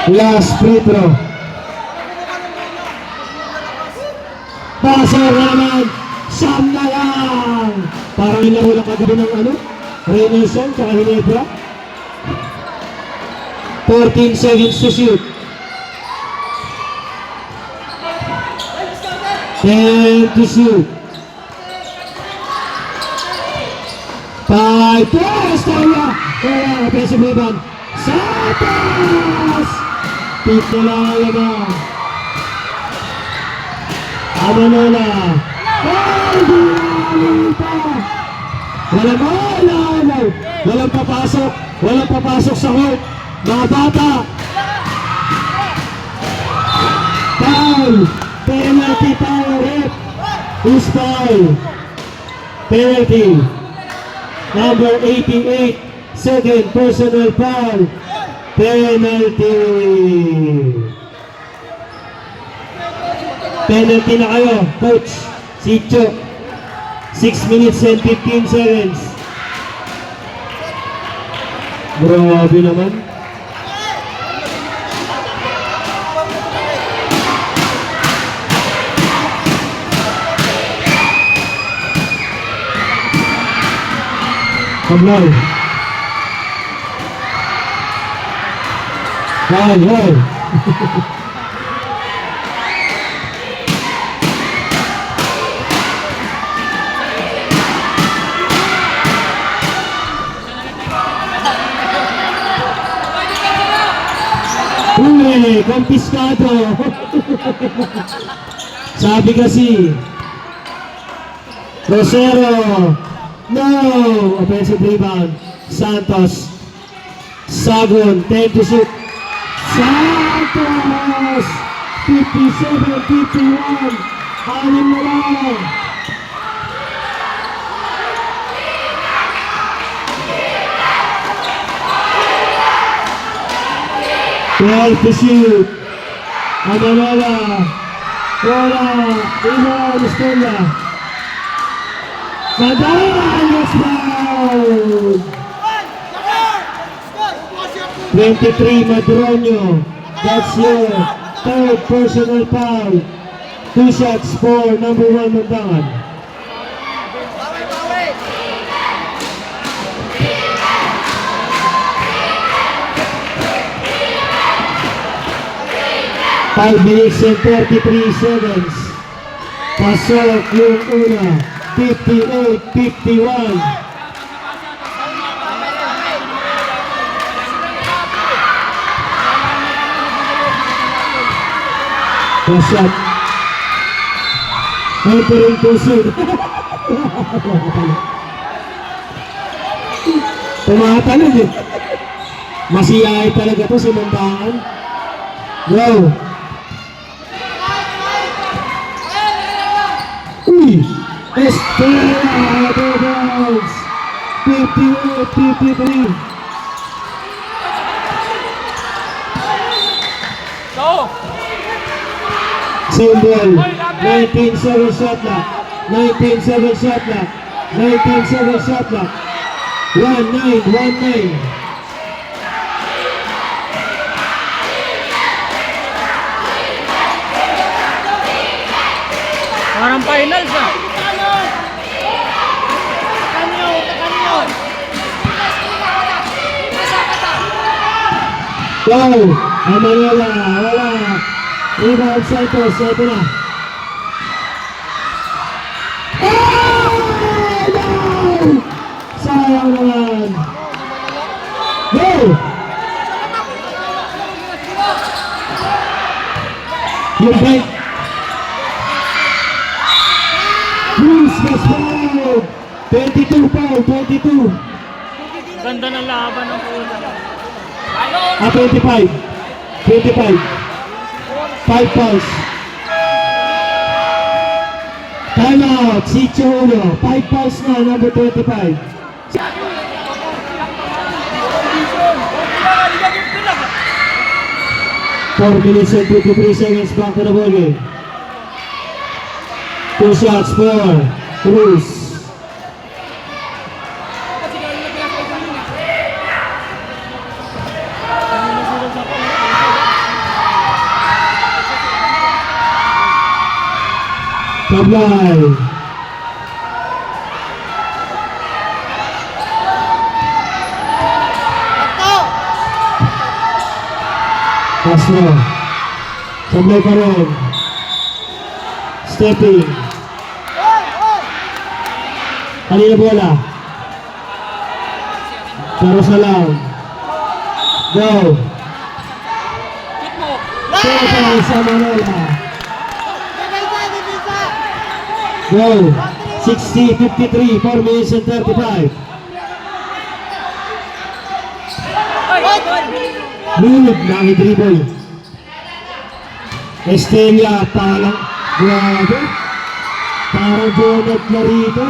Last free throw. Pasok na naman. Siyam na lang. Parang ilaro lang kagabi ng ano? Renaissance tsaka Hinebra. 14 seconds to shoot. 10 to shoot. 5 to Estrella. Wala, offensive rebound. Santos! Tip na lang naman. Amanola. Ay, dinalita. Walang papasok. Walang papasok sa court. Mga bata. Foul. Penalty foul. Rep. Who's foul? Penalty. Number 88. Second personal foul. Penalty. Penalty na kayo, Coach Sitcho. 6 minutes and 15 seconds. Grabe naman. Kamlay. Hey. Uy, konfiskado. Sabi kasi Rosero. No! Offensive rebound. Santos. Sagon. 10 to shoot. Santos! 57-51. Anim na lang. Twelve to shoot. Amanola. Wala. Ivan Estrella. Madal! Yes, foul! 23 Madronio. That's your third personal foul. 2 shots for number 1 Mandangan. Five minutes and 33 seconds. Pasok yung una. 58-51. Pasok. Entering to shoot. Tumatalog eh. Masiyay talaga to si Mandangan. Go. Uy! Estrella! Doubles! 58-53. Go! Same ball. 19-7 shot clock. 19-7 shot clock. 19-7 shot clock. 1-9. Parang finals ah. Go! Amanola, wala. Rebound Santos, ito na. Oh! No! Sayang naman. Go! Yung break. Bruce was fouled. 22 foul, 22. Ganda ng laban ng una. 25. 25. 5 fouls. Time out. Sitcho uno. 5 fouls na, number 25. Four minutes and 53 seconds back to the ball game. 2 shots for Cruz. Sablay. Castro. Sablay pa rin. Stepping. Kanina bola. Pero sa lang. Go. Total sa Manila. Go. 60-53, 4 minutes and 35. Lunod na ang dribble. Estella parang grabe. Parang bonnet na rito.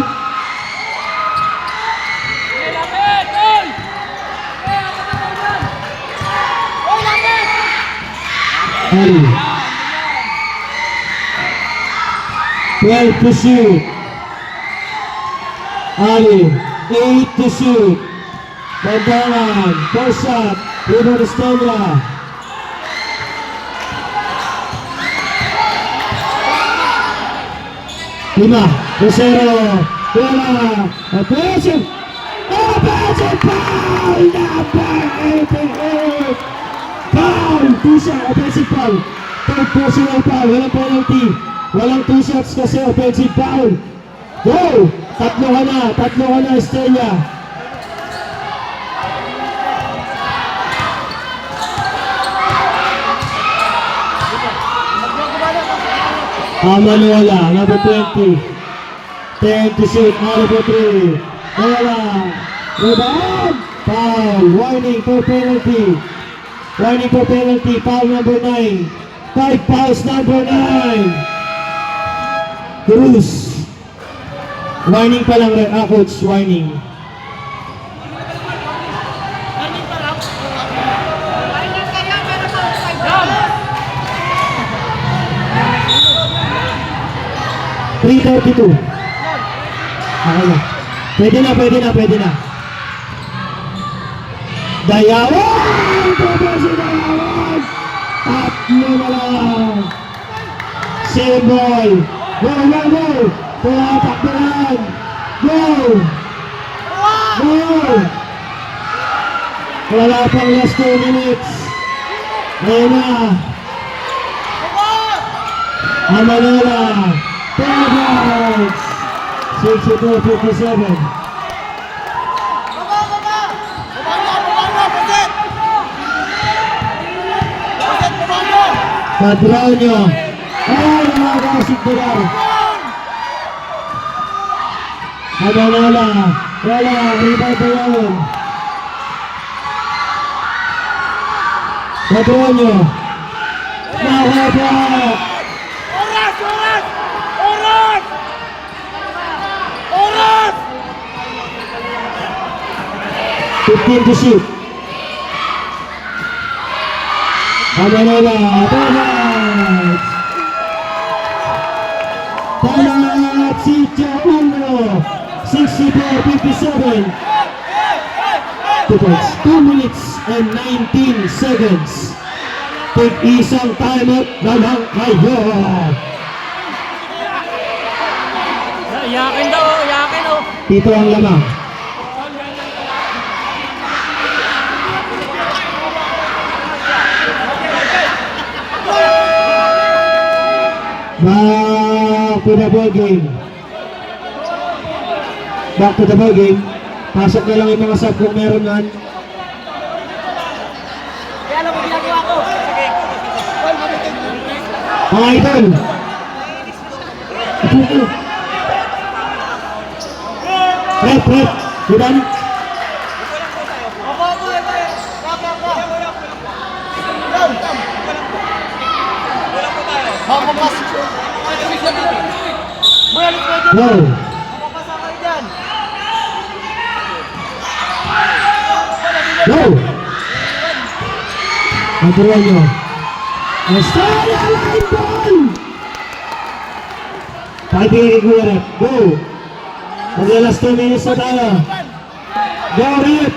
Ali. 12 to shoot. Ali. 8 to shoot. Bandangan. 4 shot. Rebound Estella. Lima. Rosero. Bola. Offensive. Offensive foul. Number 88. Foul! 2 shot, offensive foul. Third personal foul, walang penalty. Walang 2 shots kasi offensive foul. Go! Tatlo ka na, Estella. Manola, number 20. 10 to shoot, number 3. Manola. Rebound! Foul! Warning for penalty. Warning for penalty, foul number 9. 5 fouls, number 9. Cruz. Warning pa lang, coach, warning. .332. Okay na. Pwede na. Dayawan! Si Dayawan! Tatlo na lang! Seboy! Go! Takbo lang! Go! Wala pang last 2 minutes. Ayun na! Manila! 10 points! 62-57. Padronio. Ay, nakakasig nila. Manila. Wala, rebound ba yun? Padronio. Nakaka. Oras! 15 to shoot. Manila, Bonas! Talat si Jauno, 64-57. 2 points, 2 minutes and 19 seconds. Tig-isang timeout na lang kayo. Yakin daw, yakin oh. Dito ang lamang. Back to the ball game. Pasok na lang yung mga sub kung meron man. Mga idol. Rep. Diban? Go. Go. Naturuan nyo. Estrella line ball. Pakibigay kay Kuya Rep. Go. Magla-last 2 minutes na tayo. Go Rep.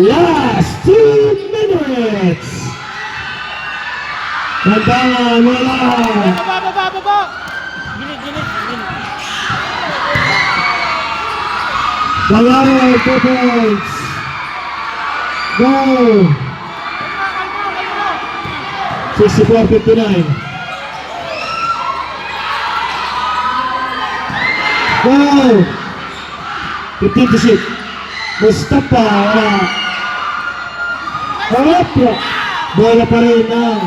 Last 2 minutes. Bandangan, wala. Baba. Bayaro, 2 points. Go! 64-59. Go! 15 to shoot. Mustafa, wala. Harap! Bola pa rin ng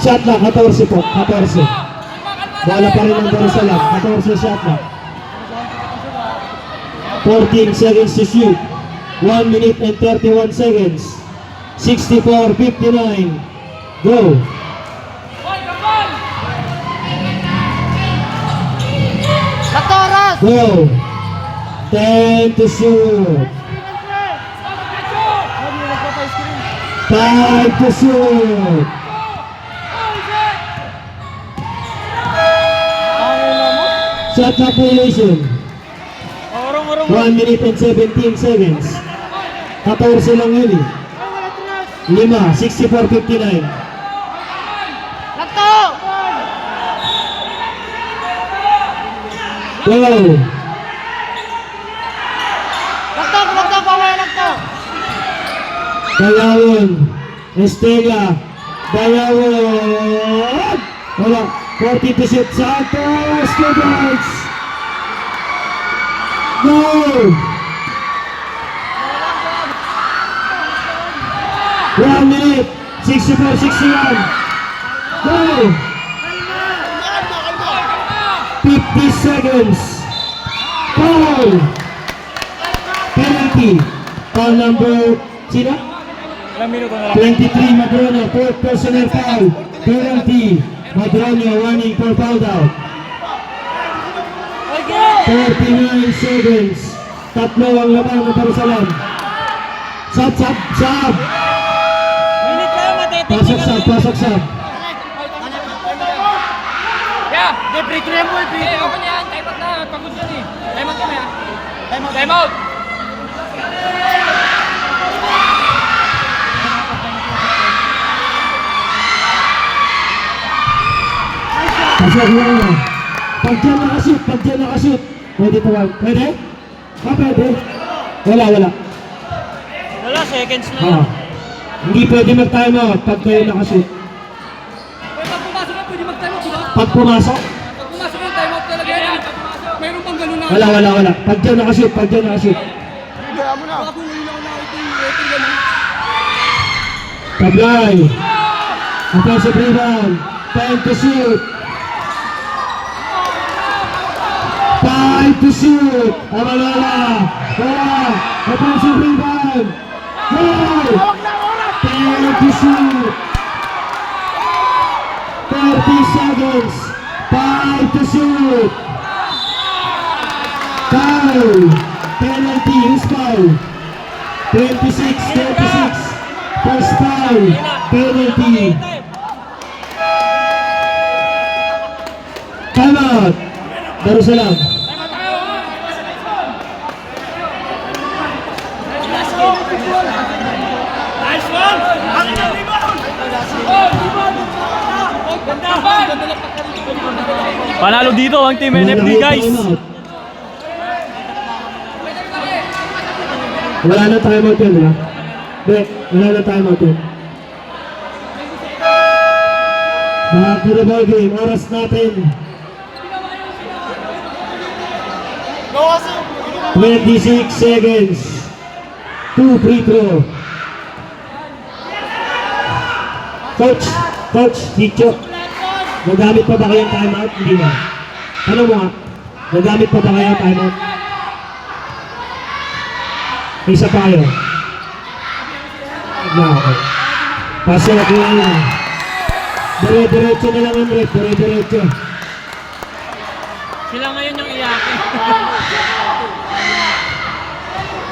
shot lock, 14 po, 14. Bola pa rin ng Darussalam, 14 shot lock. 14 seconds to shoot. 1 minute and 31 seconds. 64-59. Go! Latoras! Go! 10 to shoot. 5 to shoot. Shot clock violation. 1 minute and 17 seconds. 14 lang yun eh. 5, 64-59. Lato! Go! Lato, bawal lato! Dayawon. Estela. Dayawon. Wala. 40 to shoot. Santos. Students. Go! One minute. 64-61. Go! 50 seconds. Foul. Penalty. Foul number, sino? Ilang minuto na lang. 23 Madrono, fourth personal foul. Penalty. Madrono running for foul out. 39 seconds. Tatlo ang laban ng Darussalam. Sub. Minute lang, matitig. Pasok sub. Yeah, break mo, break. Ako na yan, time out na. Pagod yan eh. Time out kami ah. Time out. Pasok lang na. Pag dyan nakashoot. Pwede to wag. Pwede? Pwede. Wala. Wala, seconds na Ah. lang. Hindi pwede mag-time out pag kayo nakashoot. Pag pumasok na, pwede mag-time out, di ba? Pag pumasok, Pag pumasok na, time out talaga yan. Mayroon pang ganun na. wala. Pag dyan nakashoot. Baka kung ngayon ako nakita yung rating ganun. Tablay. Offensive rebound. Time to shoot. 5 to shoot. Wala. Offensive rebound. Go! 10 to shoot. 30 seconds. 5 to shoot. Foul. Penalty. Who's foul? 26. First foul. Penalty. Time out. Darussalam. Nice one! Ang inang rebound! Panalo dito ang Team NFD, guys. Wala na timeout yun, ha? Wala na timeout yun. Back to the ball game. Oras natin. 26 seconds. 2 free throw. Coach, Hicho. Nagamit pa ba kayong timeout? Hindi na. Ano mo nga? Nagamit pa ba kayong timeout? May isa pa kayo. Okay. Pasok lang. Dire-diretso na lang ang rep. Dire-diretso. Sila ngayon yung iyakin.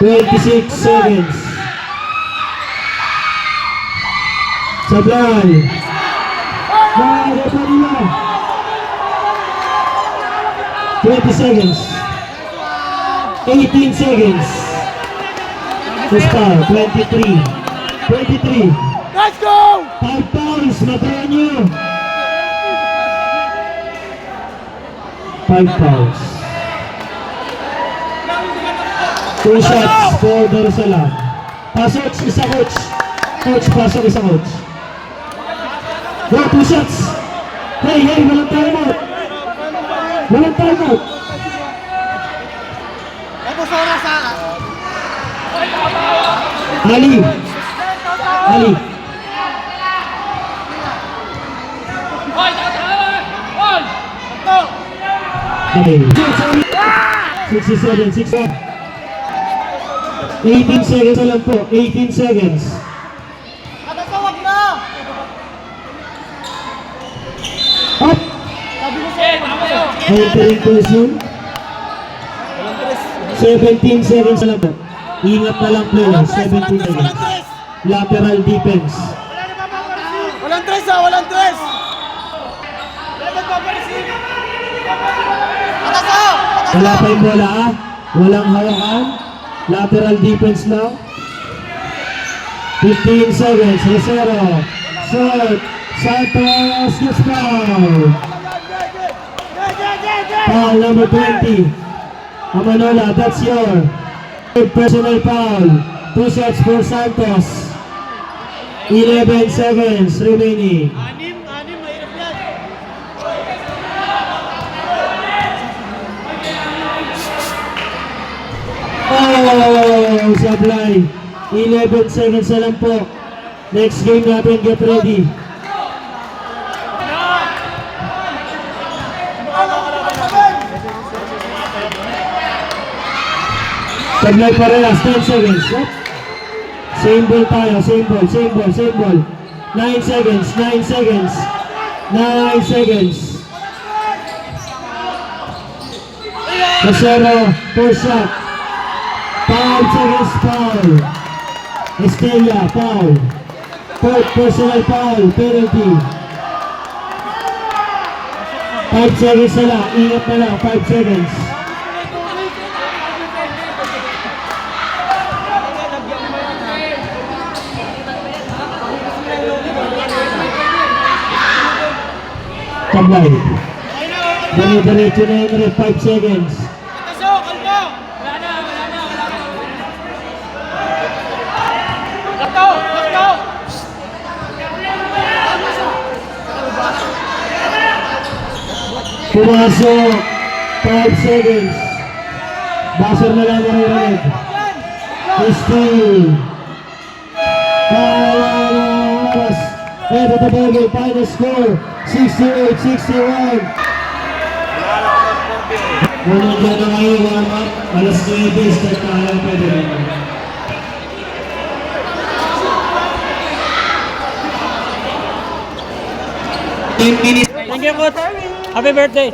26 seconds. Sablay. Bago pa nila. 20 seconds. 18 seconds. Basta, 23. Let's go! 5 fouls, matayan nyo. 5 fouls. 2 shots for Darussalam. Pasok, isa coach. Coach, pasok, isa coach. Go, 2 shots. Hey, walang timeout. Walang timeout. Ito sa oras ha. Ali. Ali. Hoy, Hoy! Okay. 67, 61. 18 seconds na lang po. 18 seconds. Katatawag na. Up! Sabi ko Eh, tama kayo. Entering person. 17 seconds na lang po. Ingat na lang player. 17 seconds. Lateral defense. Walang tres ha, walang tres. Atas ha! Wala pa yung bola ah. Walang hawakan. Lateral defense lang. 15 seconds. Rosero. Short. Santos gets foul. Foul number 20. Amanola, that's your third personal foul. 2 shots for Santos. 11 seconds remaining. Anim, mahirap yan. Oh, sablay. 11 seconds na lang po. Next game natin, get ready. Sablay parehas, 10 seconds. Yep. Same ball tayo, same ball. 9 seconds, 9 seconds. 9 seconds. Rosero, first shot. 5 seconds foul. Estrella, foul. Third personal foul, penalty. 5 seconds na lang, ingat na lang, 5 seconds. Tablay. Dire-diretso na yung ref, 5 seconds. Atas ha, kalma. Wala na. Lakto. Pumasok, 5 seconds. Basher na lang marinig. History. Oras. Eto Tabago, final score, 68-61. Unang dyan na kayo, warm up. Alas 9, start tayo, pwede rin. Thank you, coach. Happy birthday.